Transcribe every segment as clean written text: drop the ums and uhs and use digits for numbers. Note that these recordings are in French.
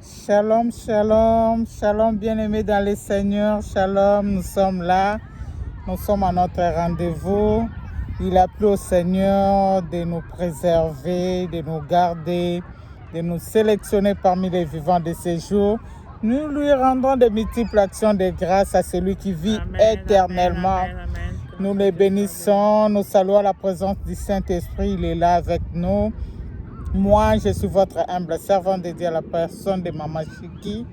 Shalom, shalom, shalom, bien-aimés dans le Seigneur, shalom, nous sommes là, nous sommes à notre rendez-vous. Il a plu au Seigneur de nous préserver, de nous garder, de nous sélectionner parmi les vivants de ces jours. Nous lui rendons de multiples actions de grâce à celui qui vit éternellement. Nous les bénissons, nous saluons la présence du Saint-Esprit, il est là avec nous. Moi, je suis votre humble servant de Dieu à la personne de Maman Chiki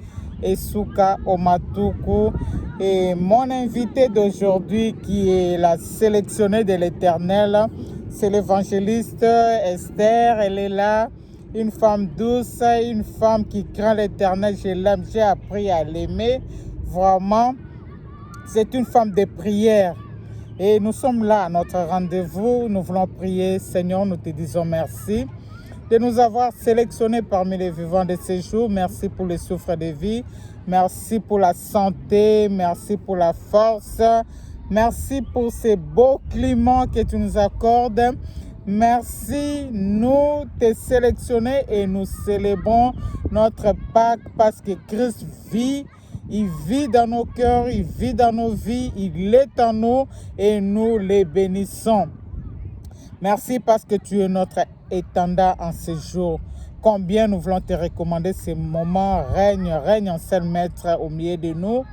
et Souka Omatuku. Et mon invité d'aujourd'hui, qui est la sélectionnée de l'Éternel, c'est l'évangéliste Esther. Elle est là, une femme douce, une femme qui craint l'Éternel. Je l'aime, j'ai appris à l'aimer. Vraiment, c'est une femme de prière. Et nous sommes là à notre rendez-vous. Nous voulons prier. Seigneur, nous te disons merci de nous avoir sélectionnés parmi les vivants de ces jours. Merci pour le souffle de vie. Merci pour la santé. Merci pour la force. Merci pour ces beaux climats que tu nous accordes. Merci, nous te sélectionnons et nous célébrons notre Pâques parce que Christ vit. Il vit dans nos cœurs, il vit dans nos vies, il est en nous et nous les bénissons. Merci parce que tu es notre étendard en ces jours. Combien nous voulons te recommander ces moments. Règne en seul maître au milieu de nous.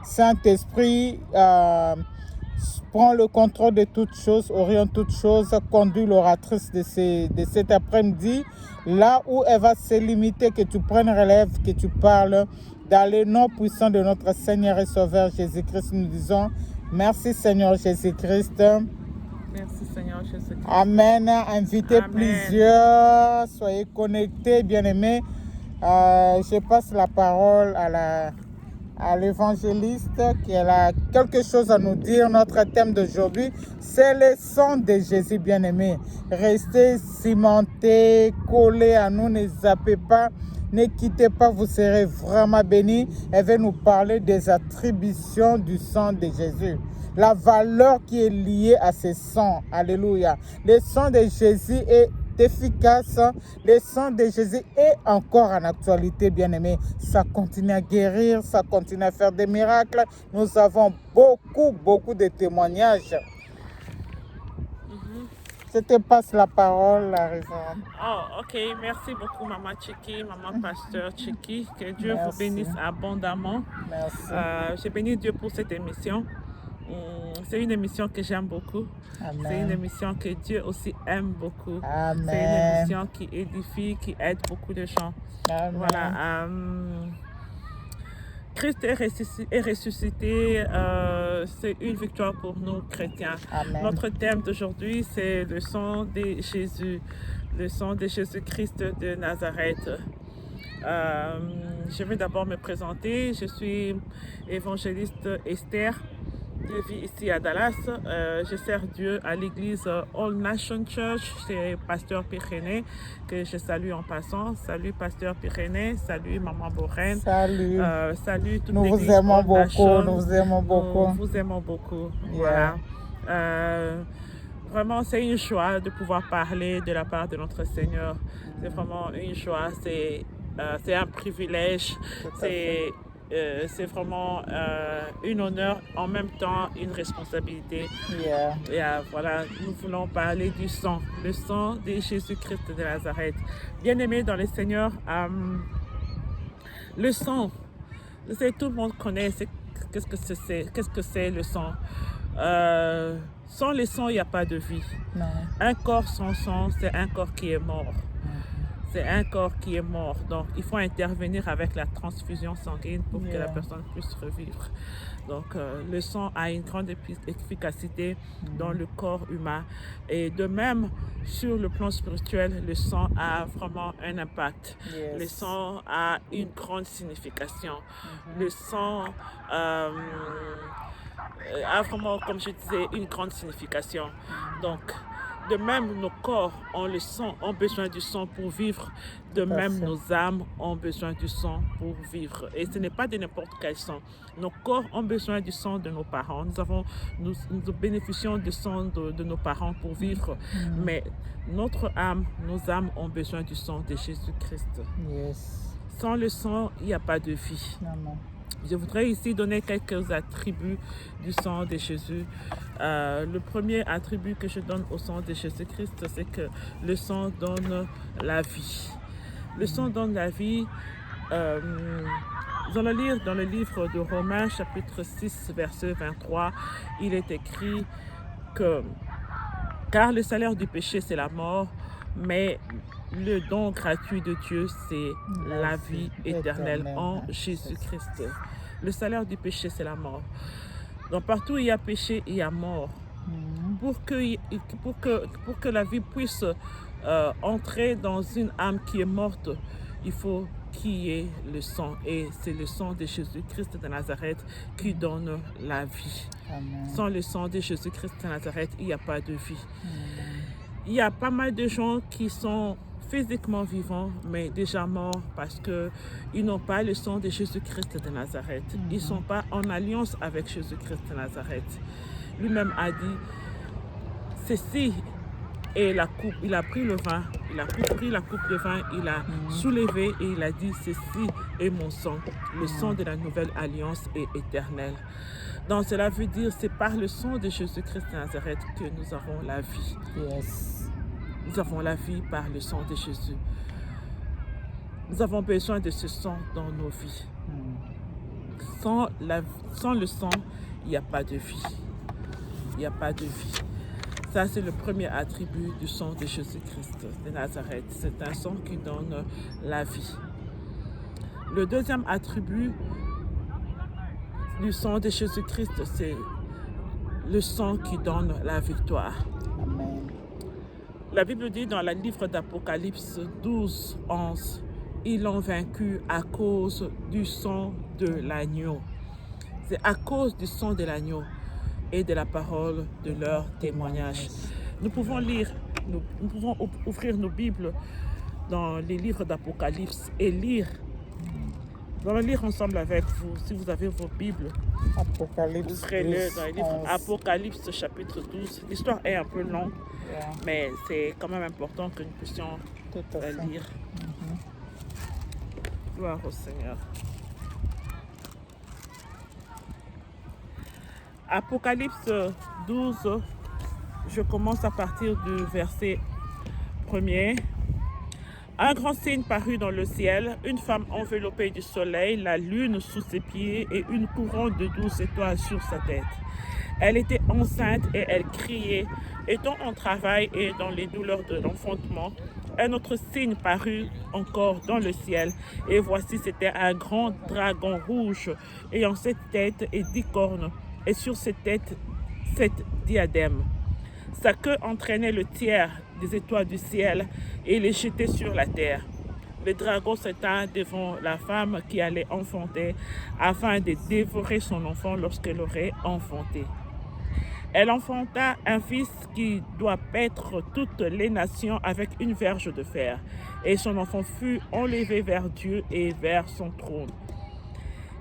Saint-Esprit, prends le contrôle de toutes choses, oriente toutes choses, conduis l'oratrice de cet après-midi, là où elle va se limiter, que tu prennes relève, que tu parles. Dans le nom puissant de notre Seigneur et Sauveur Jésus-Christ, nous disons merci Seigneur Jésus-Christ. Merci Seigneur Jésus-Christ. Amen. Invitez plusieurs. Soyez connectés, bien-aimés. Je passe la parole à l'évangéliste qui a quelque chose à nous dire. Notre thème d'aujourd'hui, c'est le sang de Jésus, bien-aimés. Restez cimentés, collés à nous, ne zappez pas. Ne quittez pas, vous serez vraiment bénis. Elle va nous parler des attributions du sang de Jésus. La valeur qui est liée à ce sang. Alléluia. Le sang de Jésus est efficace. Le sang de Jésus est encore en actualité, bien-aimé. Ça continue à guérir, ça continue à faire des miracles. Nous avons beaucoup de témoignages. Je te passe la parole, la révérende. Oh, ok. Merci beaucoup, Maman Chiki, Maman Pasteur Chiki. Que Dieu vous bénisse abondamment. Merci. Je bénis Dieu pour cette émission. C'est une émission que j'aime beaucoup. C'est une émission que Dieu aussi aime beaucoup. Amen. C'est une émission qui édifie, qui aide beaucoup de gens. Amen. Voilà. Christ est ressuscité, c'est une victoire pour nous chrétiens. Amen. Notre thème d'aujourd'hui, c'est le sang de Jésus, le sang de Jésus-Christ de Nazareth. Je vais d'abord me présenter. Je suis évangéliste Esther. Je vis ici à Dallas. Je sers Dieu à l'église All Nation Church. C'est Pasteur Pyrénées que je salue en passant. Salut Pasteur Pyrénées. Salut Maman Borène. Salut. Salut toute Nous l'église vous aimons All beaucoup. Nation. Nous vous aimons beaucoup. Nous vous aimons beaucoup. Yeah. Voilà. Vraiment, c'est une joie de pouvoir parler de la part de notre Seigneur. C'est vraiment une joie. C'est un privilège. C'est vraiment un honneur, en même temps une responsabilité. Yeah. Et voilà, nous voulons parler du sang, le sang de Jésus-Christ de Nazareth. Bien-aimé dans le Seigneur, le sang, tout le monde connaît qu'est-ce que c'est le sang. Sans le sang, il n'y a pas de vie. Non. Un corps sans sang, c'est un corps qui est mort. C'est un corps qui est mort. Donc, il faut intervenir avec la transfusion sanguine pour que la personne puisse revivre. Donc, le sang a une grande efficacité dans le corps humain. Et de même, sur le plan spirituel, le sang a vraiment un impact. Yes. Le sang a une grande signification. Le sang a vraiment, comme je disais, une grande signification. Donc, de même, nos corps ont le sang, ont besoin du sang pour vivre. De même, nos âmes ont besoin du sang pour vivre. Et ce n'est pas de n'importe quel sang. Nos corps ont besoin du sang de nos parents. Nous bénéficions du sang de nos parents pour vivre. Mais notre âme, nos âmes ont besoin du sang de Jésus-Christ. Yes. Sans le sang, il n'y a pas de vie. Amen. Je voudrais ici donner quelques attributs du sang de Jésus. Le premier attribut que je donne au sang de Jésus-Christ, c'est que le sang donne la vie. Le sang donne la vie. Nous allons lire dans le livre de Romains, chapitre 6, verset 23, il est écrit que « Car le salaire du péché, c'est la mort, mais le don gratuit de Dieu, c'est la vie éternelle en Jésus-Christ. » Le salaire du péché, c'est la mort. Donc partout où il y a péché, il y a mort. Pour que la vie puisse entrer dans une âme qui est morte, il faut qu'il y ait le sang. Et c'est le sang de Jésus-Christ de Nazareth qui donne la vie. Amen. Sans le sang de Jésus-Christ de Nazareth, il n'y a pas de vie. Il y a pas mal de gens qui sont physiquement vivants, mais déjà morts parce qu'ils n'ont pas le sang de Jésus-Christ de Nazareth. Ils ne sont pas en alliance avec Jésus-Christ de Nazareth. Lui-même a dit, ceci est la coupe. Il a pris le vin, il a pris la coupe de vin, il a soulevé et il a dit, ceci est mon sang. Le sang de la nouvelle alliance est éternel. Donc cela veut dire, c'est par le sang de Jésus-Christ de Nazareth que nous avons la vie. Yes. Nous avons la vie par le sang de Jésus. Nous avons besoin de ce sang dans nos vies. Sans le sang, il n'y a pas de vie. Il n'y a pas de vie. Ça, c'est le premier attribut du sang de Jésus-Christ de Nazareth. C'est un sang qui donne la vie. Le deuxième attribut du sang de Jésus-Christ, c'est le sang qui donne la victoire. Amen. La Bible dit dans le livre d'Apocalypse 12, 11, ils l'ont vaincu à cause du sang de l'agneau. C'est à cause du sang de l'agneau et de la parole de leur témoignage. Nous pouvons lire, nous pouvons ouvrir nos Bibles dans les livres d'Apocalypse et lire. Nous allons lire ensemble avec vous, si vous avez vos Bibles. Apocalypse Ouvrez-le dans le livre 11. Apocalypse chapitre 12. L'histoire est un peu longue, Yeah. mais c'est quand même important que nous puissions Tout à la fait. lire. Gloire au Seigneur. Apocalypse 12, je commence à partir du verset 1er. Un grand signe parut dans le ciel, une femme enveloppée du soleil, la lune sous ses pieds et une couronne de 12 étoiles sur sa tête. Elle était enceinte et elle criait, étant en travail et dans les douleurs de l'enfantement. Un autre signe parut encore dans le ciel, et voici c'était un grand dragon rouge, ayant 7 têtes et 10 cornes, et sur ses têtes 7 diadèmes. Sa queue entraînait le tiers des étoiles du ciel et les jetait sur la terre. Le dragon s'étend devant la femme qui allait enfanter, afin de dévorer son enfant lorsqu'elle aurait enfanté. Elle enfanta un fils qui doit paître toutes les nations avec une verge de fer. Et son enfant fut enlevé vers Dieu et vers son trône.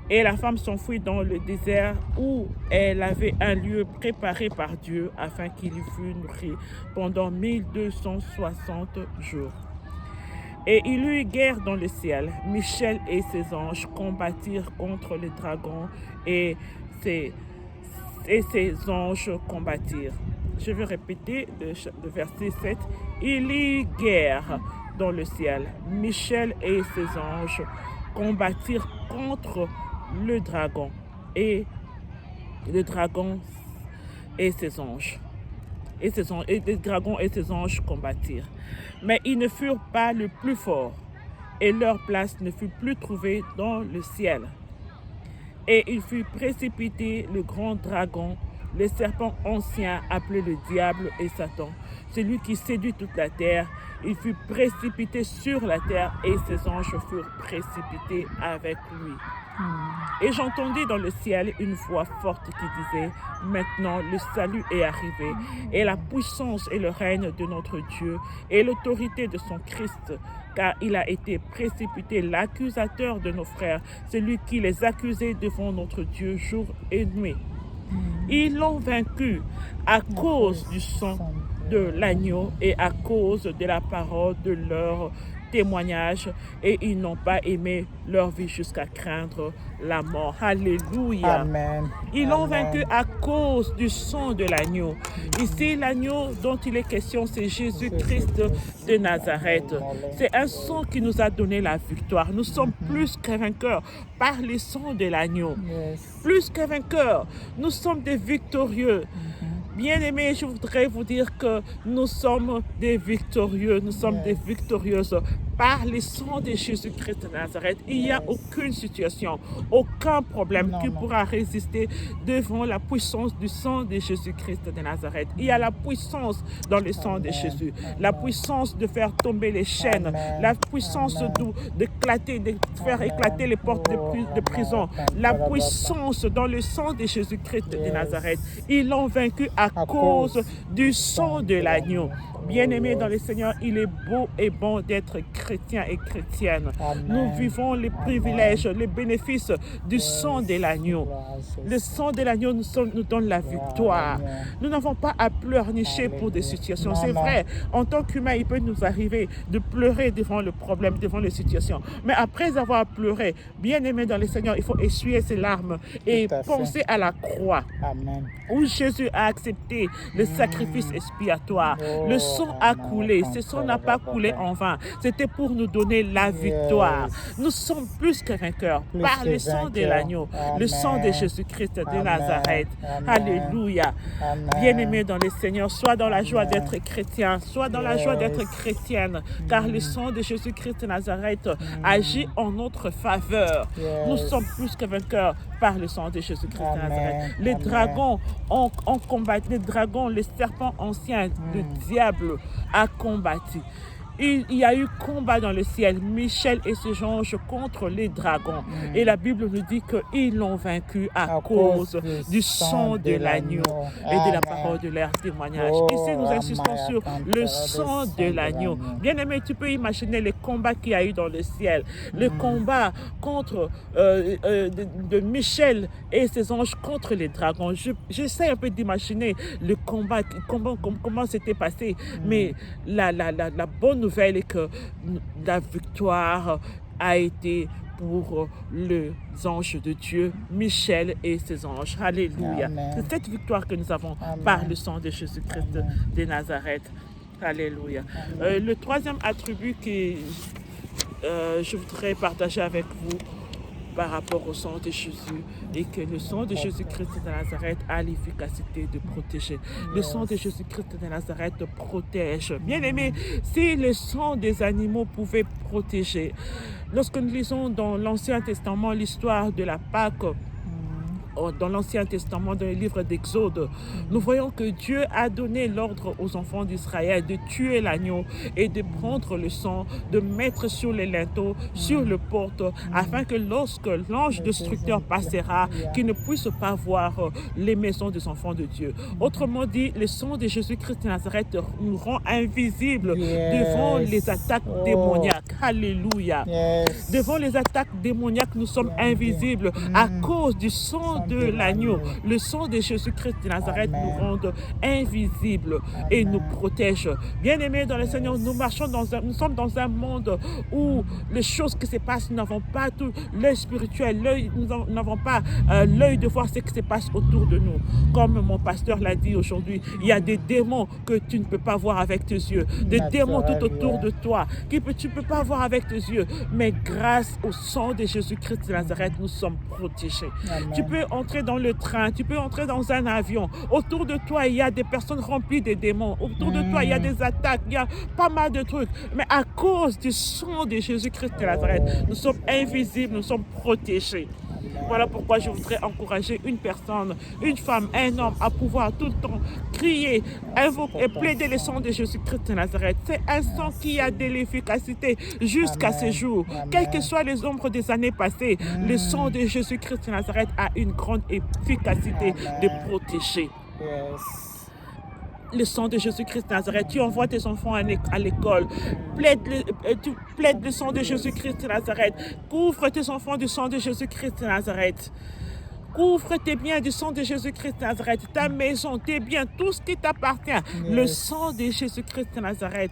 Et la femme s'enfuit dans le désert où elle avait un lieu préparé par Dieu afin qu'il y fût nourri pendant 1260 jours. Et il y eut guerre dans le ciel. Michel et ses anges combattirent contre le dragon et ses anges combattirent. Je vais répéter le verset 7. Il y eut guerre dans le ciel. Michel et ses anges combattirent contre le dragon et ses anges. Et le dragon et ses anges combattirent. Mais ils ne furent pas le plus fort, et leur place ne fut plus trouvée dans le ciel. Et il fut précipité le grand dragon, le serpent ancien appelé le diable et Satan, celui qui séduit toute la terre. Il fut précipité sur la terre et ses anges furent précipités avec lui. Et j'entendis dans le ciel une voix forte qui disait, maintenant le salut est arrivé, et la puissance et le règne de notre Dieu, et l'autorité de son Christ, car il a été précipité l'accusateur de nos frères, celui qui les accusait devant notre Dieu jour et nuit. Ils l'ont vaincu à cause du sang de l'agneau et à cause de la parole de leur témoignage et ils n'ont pas aimé leur vie jusqu'à craindre la mort. Alléluia. Amen. Ils l'ont Amen. vaincu à cause du sang de l'agneau. Ici, l'agneau dont il est question, c'est Jésus-Christ de Nazareth. C'est un sang qui nous a donné la victoire. Nous sommes plus que vainqueurs par le sang de l'agneau. Yes. Plus que vainqueurs, nous sommes des victorieux. Bien-aimés, je voudrais vous dire que nous sommes des victorieux, nous sommes des victorieuses par le sang de Jésus-Christ de Nazareth. Il n'y a aucune situation, aucun problème qui pourra résister devant la puissance du sang de Jésus-Christ de Nazareth. Il y a la puissance dans le sang de Jésus, la puissance de faire tomber les chaînes, la puissance de faire éclater les portes de prison, la puissance dans le sang de Jésus-Christ de Nazareth. Ils l'ont vaincu à cause du sang de l'agneau. Bien-aimés dans le Seigneur, il est beau et bon d'être chrétien et chrétienne. Amen. Nous vivons les privilèges, les bénéfices du sang de l'agneau. Le sang de l'agneau nous donne la victoire. Nous n'avons pas à pleurnicher pour des situations. C'est vrai, en tant qu'humain, il peut nous arriver de pleurer devant le problème, devant les situations. Mais après avoir pleuré, bien-aimés dans le Seigneur, il faut essuyer ses larmes et penser à la croix. Amen. Où Jésus a accepté le sacrifice expiatoire. Le sang a coulé. Ce sang n'a pas coulé en vain. C'était pour nous donner la victoire. Nous sommes plus que vainqueurs par le sang de l'agneau, le sang de Jésus-Christ de Nazareth. Alléluia. Bien-aimés dans le Seigneur, sois dans la joie d'être chrétien, sois dans la joie d'être chrétienne, car le sang de Jésus-Christ de Nazareth agit en notre faveur. Nous sommes plus que vainqueurs par le sang de Jésus-Christ de Nazareth. Les dragons ont combattu, les dragons, les serpents anciens, le diable a combattu. Il y a eu combat dans le ciel, Michel et ses anges contre les dragons. Et la Bible nous dit qu'ils l'ont vaincu à cause du sang de l'agneau et de la parole de leur témoignage. Ici, nous insistons sur le sang de l'agneau. Bien-aimé, tu peux imaginer les combats qu'il y a eu dans le ciel. Le combat contre de Michel et ses anges contre les dragons. J'essaie un peu d'imaginer le combat, comment c'était passé. Mais la bonne nouvelle est que la victoire a été pour les anges de Dieu, Michel et ses anges. Alléluia. C'est cette victoire que nous avons par le sang de Jésus-Christ de Nazareth. Alléluia. Le troisième attribut que je voudrais partager avec vous par rapport au sang de Jésus, et que le sang de Jésus-Christ de Nazareth a l'efficacité de protéger. Le sang de Jésus-Christ de Nazareth protège. Bien-aimé, si le sang des animaux pouvait protéger, lorsque nous lisons dans l'Ancien Testament l'histoire de la Pâque, dans l'Ancien Testament, dans le livre d'Exode, nous voyons que Dieu a donné l'ordre aux enfants d'Israël de tuer l'agneau et de prendre le sang, de mettre sur les linteaux, sur le porte, afin que lorsque l'ange destructeur passera, qu'il ne puisse pas voir les maisons des enfants de Dieu. Autrement dit, le sang de Jésus-Christ de Nazareth nous rend invisibles devant les attaques démoniaques. Alléluia. Devant les attaques démoniaques, nous sommes invisibles à cause du sang de l'agneau. Le sang de Jésus-Christ de Nazareth nous rend invisibles et nous protège. Bien-aimés dans le Seigneur, nous sommes dans un monde où les choses qui se passent, nous n'avons pas tout l'œil spirituel, nous n'avons pas l'œil de voir ce qui se passe autour de nous. Comme mon pasteur l'a dit aujourd'hui, il y a des démons que tu ne peux pas voir avec tes yeux, des démons tout autour de toi que tu ne peux pas voir avec tes yeux, mais grâce au sang de Jésus-Christ de Nazareth, nous sommes protégés. Tu peux entrer dans le train, tu peux entrer dans un avion. Autour de toi, il y a des personnes remplies de démons. Autour de toi, il y a des attaques, il y a pas mal de trucs. Mais à cause du sang de Jésus-Christ de Nazareth, nous sommes invisibles, nous sommes protégés. Voilà pourquoi je voudrais encourager une personne, une femme, un homme à pouvoir tout le temps crier, invoquer et plaider le sang de Jésus-Christ de Nazareth. C'est un sang qui a de l'efficacité jusqu'à ce jour. Quelles que soient les ombres des années passées, le sang de Jésus-Christ de Nazareth a une grande efficacité de protéger. Le sang de Jésus-Christ de Nazareth, tu envoies tes enfants à l'école, tu plaides le sang de Jésus-Christ de Nazareth, couvre tes enfants du sang de Jésus-Christ de Nazareth. Couvre tes biens du sang de Jésus-Christ de Nazareth, ta maison, tes biens, tout ce qui t'appartient. Le sang de Jésus-Christ de Nazareth.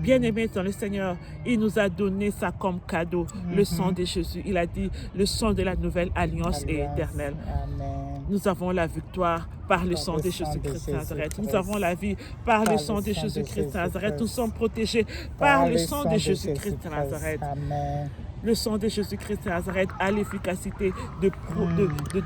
Bien-aimé dans le Seigneur, il nous a donné ça comme cadeau. Le sang de Jésus. Il a dit, le sang de la nouvelle alliance est éternel. Amen. Nous avons la victoire par le sang de Jésus-Christ de Nazareth. Nous avons la vie par le sang de Jésus-Christ de Nazareth. Nous sommes protégés par le sang de Jésus-Christ de Nazareth. Amen. Le sang de Jésus-Christ de Nazareth a l'efficacité de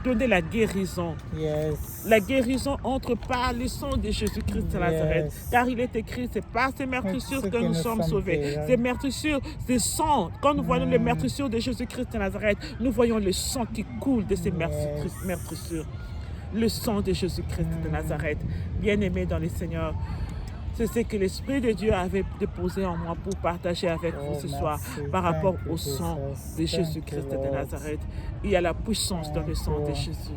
donner la guérison. Yes. La guérison entre par le sang de Jésus-Christ de Nazareth. Yes. Car il est écrit, c'est par ces meurtrissures C'est que nous sommes sauvés. guéris. Ces meurtrissures, ces sang. Quand nous voyons les meurtrissures de Jésus-Christ de Nazareth, nous voyons le sang qui coule de ces meurtrissures. Le sang de Jésus-Christ de Nazareth. Bien-aimé dans le Seigneur, c'est ce que l'Esprit de Dieu avait déposé en moi pour partager avec vous ce soir par rapport au sang de Jésus-Christ de Nazareth. Il y a la puissance dans le sang de Jésus.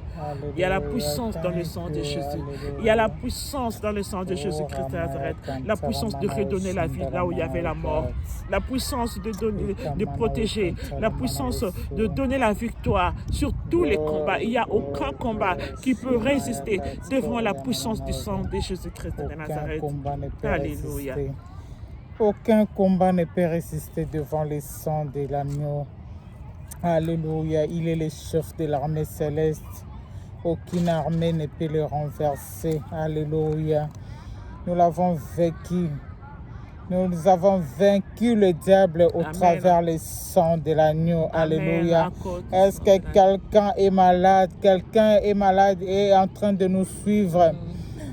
Il y a la puissance dans le sang de Jésus. Il y a la puissance dans le sang de Jésus-Christ de Nazareth. La puissance de redonner la vie là où il y avait la mort. La puissance de donner, de protéger. La puissance de donner la victoire sur tous les combats. Il n'y a aucun combat qui peut résister devant la puissance du sang de Jésus-Christ de Nazareth. Alléluia. Aucun combat ne peut résister devant le sang de l'agneau. Alléluia. Il est le chef de l'armée céleste. Aucune armée ne peut le renverser. Alléluia. Nous l'avons vaincu. Nous avons vaincu le diable au travers le sang de l'agneau. Alléluia. Est-ce que quelqu'un est malade? Quelqu'un est malade et est en train de nous suivre.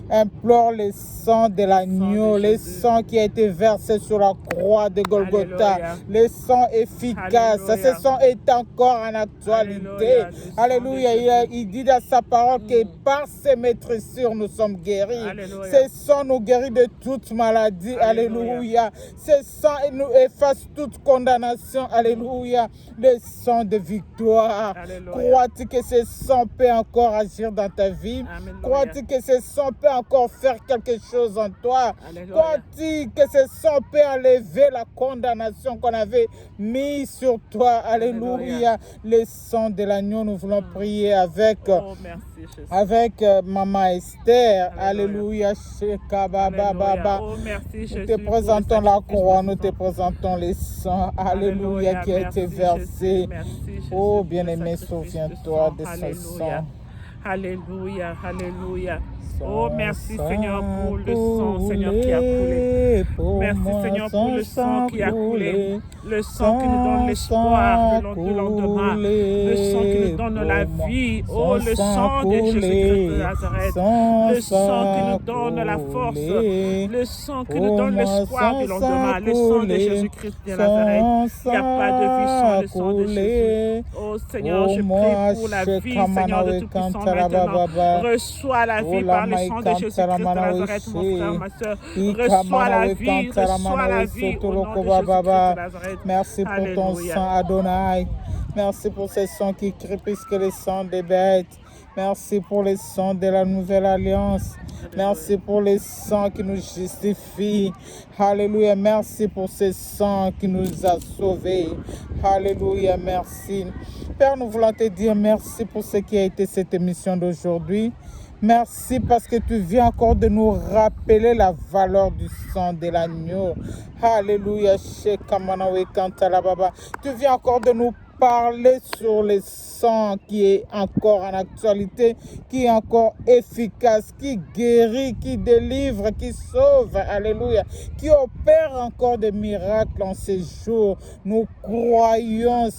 Implore le sang de l'agneau, le sang qui a été versé sur la croix de Golgotha, le sang efficace. Ce sang est encore en actualité. Alléluia. Il dit dans sa parole que par ses maîtrissures nous sommes guéris. Ce sang nous guérit de toute maladie. Alléluia. Ce sang nous efface toute condamnation. Alléluia. Le sang de victoire. Crois-tu que ce sang peut encore agir dans ta vie? Crois-tu que ce sang peut encore faire quelque chose en toi? Crois-tu que ce sang peut enlever la condamnation qu'on avait mise sur toi? Alléluia. Le sang de l'agneau, nous voulons prier avec, Maman Esther. Alléluia. Nous te présentons la croix, nous te présentons le sang. Alléluia, qui a été versé. Oh bien-aimé, souviens-toi de ce sang. Alléluia, alléluia. Oh, merci Seigneur pour le sang, Seigneur, qui a coulé. Merci Seigneur pour le sang qui a coulé. Le sang qui nous donne l'espoir du lendemain. Le sang qui nous donne la vie. Oh, le sang de Jésus-Christ de Nazareth. Le sang qui nous donne la force. Le sang qui nous donne l'espoir du lendemain. Le sang de Jésus-Christ de Nazareth. Il n'y a pas de vie sans le sang de Jésus. Oh Seigneur, je prie pour la vie, Seigneur, de Tout-Puissant maintenant. Reçois la vie par le sang de Jésus-Christ de Nazareth, mon frère, ma soeur. Reçois la vie au nom de Jésus-Christ de Nazareth. Merci pour ton sang, Adonai. Merci pour ce sang qui crie plus que le sang des bêtes. Merci pour le sang de la nouvelle alliance. Merci pour le sang qui nous justifie. Alléluia. Merci pour ce sang qui nous a sauvés. Alléluia. Merci. Père, nous voulons te dire merci pour ce qui a été cette émission d'aujourd'hui. Merci parce que tu viens encore de nous rappeler la valeur du sang de l'agneau. Alléluia. Tu viens encore de nous parler sur le sang qui est encore en actualité, qui est encore efficace, qui guérit, qui délivre, qui sauve, alléluia, qui opère encore des miracles en ces jours. Nous croyons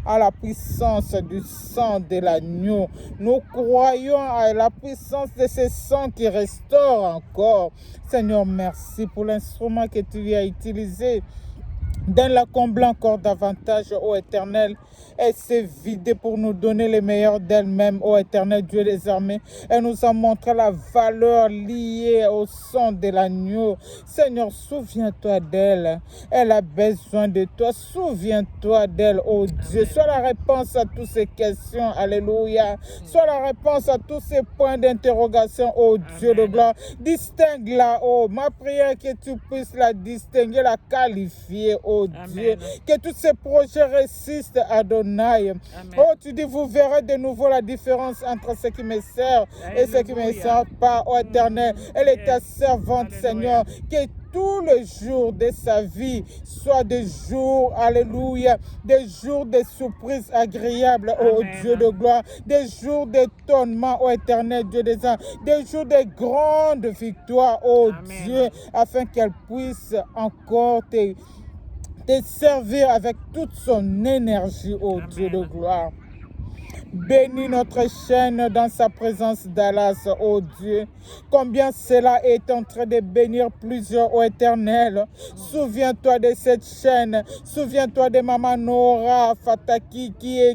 à la puissance du sang de l'agneau. Nous croyons à la puissance de ce sang qui restaure encore. Seigneur, merci pour l'instrument que tu as utilisé. Donne-la combler encore davantage, ô Éternel. Elle s'est vidée pour nous donner le meilleur d'elle-même, ô Éternel Dieu des armées. Elle nous a montré la valeur liée au sang de l'agneau. Seigneur, souviens-toi d'elle. Elle a besoin de toi. Souviens-toi d'elle, ô Dieu. Sois la réponse à toutes ces questions. Alléluia. Sois la réponse à tous ces points d'interrogation, ô Dieu de gloire. Distingue-la, ô. Ma prière que tu puisses la distinguer, la qualifier, oh Dieu. Amen. Que tous ces projets réussissent, Adonai. Amen. Oh, tu dis, vous verrez de nouveau la différence entre ce qui me sert et ce qui ne me sert pas, oh Éternel. Elle est ta servante, Alléluia. Seigneur. Que tous les jours de sa vie soient des jours, alléluia, des jours de surprises agréables, oh Amen. Dieu de gloire, des jours d'étonnement, oh Éternel Dieu des anges, des jours de grandes victoires, oh Amen. Dieu, afin qu'elle puisse encore te servir avec toute son énergie, oh Amen. Dieu de gloire. Bénis notre chaîne dans sa présence, Dallas, oh Dieu. Combien cela est en train de bénir plusieurs, oh Éternel. Souviens-toi de cette chaîne. Souviens-toi de Maman Nora Fataki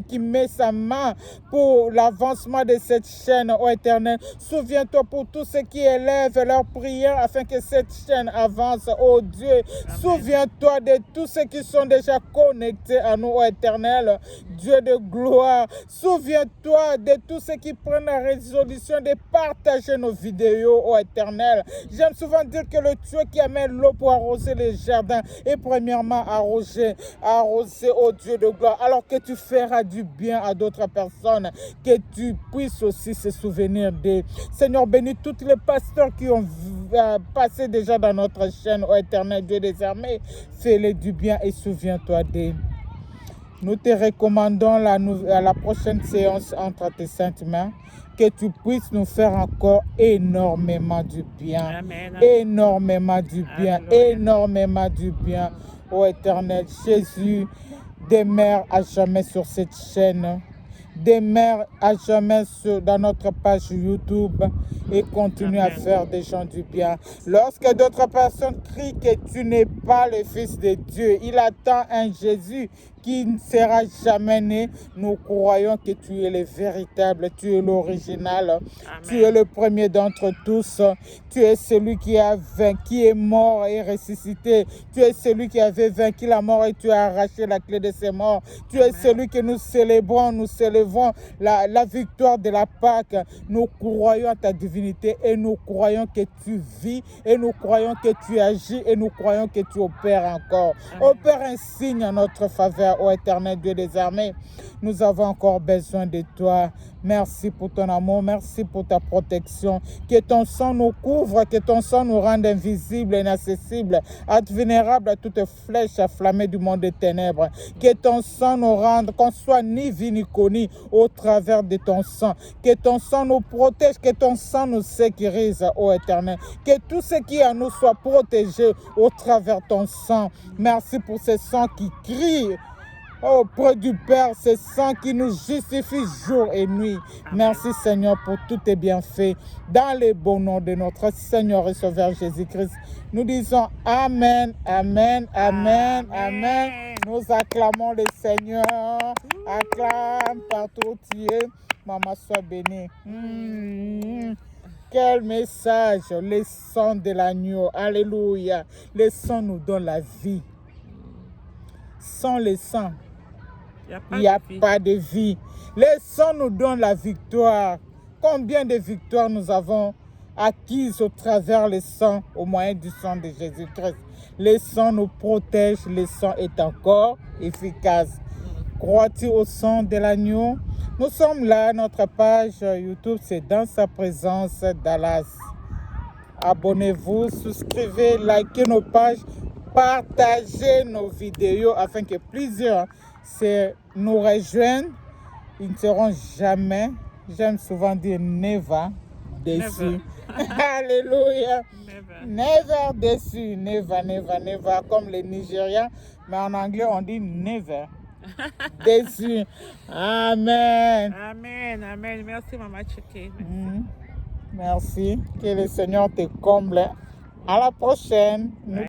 qui met sa main pour l'avancement de cette chaîne, oh Éternel. Souviens-toi pour tous ceux qui élèvent leurs prières afin que cette chaîne avance, oh Dieu. Souviens-toi de tous ceux qui sont déjà connectés à nous, oh Éternel. Dieu de gloire. Souviens-toi de tous ceux qui prennent la résolution de partager nos vidéos, ô Éternel. J'aime souvent dire que le Dieu qui amène l'eau pour arroser les jardins est premièrement arrosé, ô Dieu de gloire. Alors que tu feras du bien à d'autres personnes, que tu puisses aussi se souvenir d'eux. Seigneur, bénis tous les pasteurs qui ont passé déjà dans notre chaîne, ô Éternel Dieu des armées. Fais-les du bien et souviens-toi d'eux. Nous te recommandons la prochaine séance entre tes saintes mains, que tu puisses nous faire encore énormément du bien. Amen. Énormément du bien. Alléluia. Énormément du bien. Ô Éternel, Jésus, demeure à jamais sur cette chaîne. Demeure à jamais dans notre page YouTube et continue à faire des gens du bien. Lorsque d'autres personnes crient que tu n'es pas le Fils de Dieu, il attend un Jésus qui ne sera jamais né. Nous croyons que tu es le véritable, tu es l'original, tu es le premier d'entre tous, tu es celui qui est mort et ressuscité, tu es celui qui avait vaincu la mort et tu as arraché la clé de ses morts, tu es celui que nous célébrons la victoire de la Pâque. Nous croyons à ta divinité et nous croyons que tu vis et nous croyons que tu agis et nous croyons que tu opères encore. Opère un signe en notre faveur, ô Éternel Dieu des armées. Nous avons encore besoin de toi. Merci pour ton amour, merci pour ta protection. Que ton sang nous couvre, que ton sang nous rende invisibles, inaccessibles, vulnérables à toute flèche afflammée du monde des ténèbres. Que ton sang nous rende, qu'on soit ni vu ni connu au travers de ton sang. Que ton sang nous protège, que ton sang nous sécurise, ô Éternel. Que tout ce qui est à nous soit protégé au travers de ton sang. Merci pour ce sang qui crie auprès du Père, ce sang qui nous justifie jour et nuit. Merci Seigneur pour tous tes bienfaits. Dans le bon nom de notre Seigneur et Sauveur Jésus-Christ, nous disons Amen, Amen, Amen, Amen. Nous acclamons le Seigneur. Acclame partout où tu es. Maman, sois bénie. Quel message, le sang de l'agneau. Alléluia. Le sang nous donne la vie. Sans le sang, il n'y a pas de vie. Le sang nous donne la victoire. Combien de victoires nous avons acquises au travers le sang, au moyen du sang de Jésus-Christ. Le sang nous protège, le sang est encore efficace. Crois-tu au sang de l'agneau? Nous sommes là, notre page YouTube, c'est dans sa présence, Dallas. Abonnez-vous, souscrivez, likez nos pages, partagez nos vidéos afin que plusieurs nous rejoignent. Ils ne seront jamais, j'aime souvent dire never, déçus. Alléluia. Never déçus. Never, never, never. Comme les Nigérians, mais en anglais on dit never. Déçus. Amen. Amen, amen. Merci, Maman Tchouké. Merci. Que le Seigneur te comble. À la prochaine.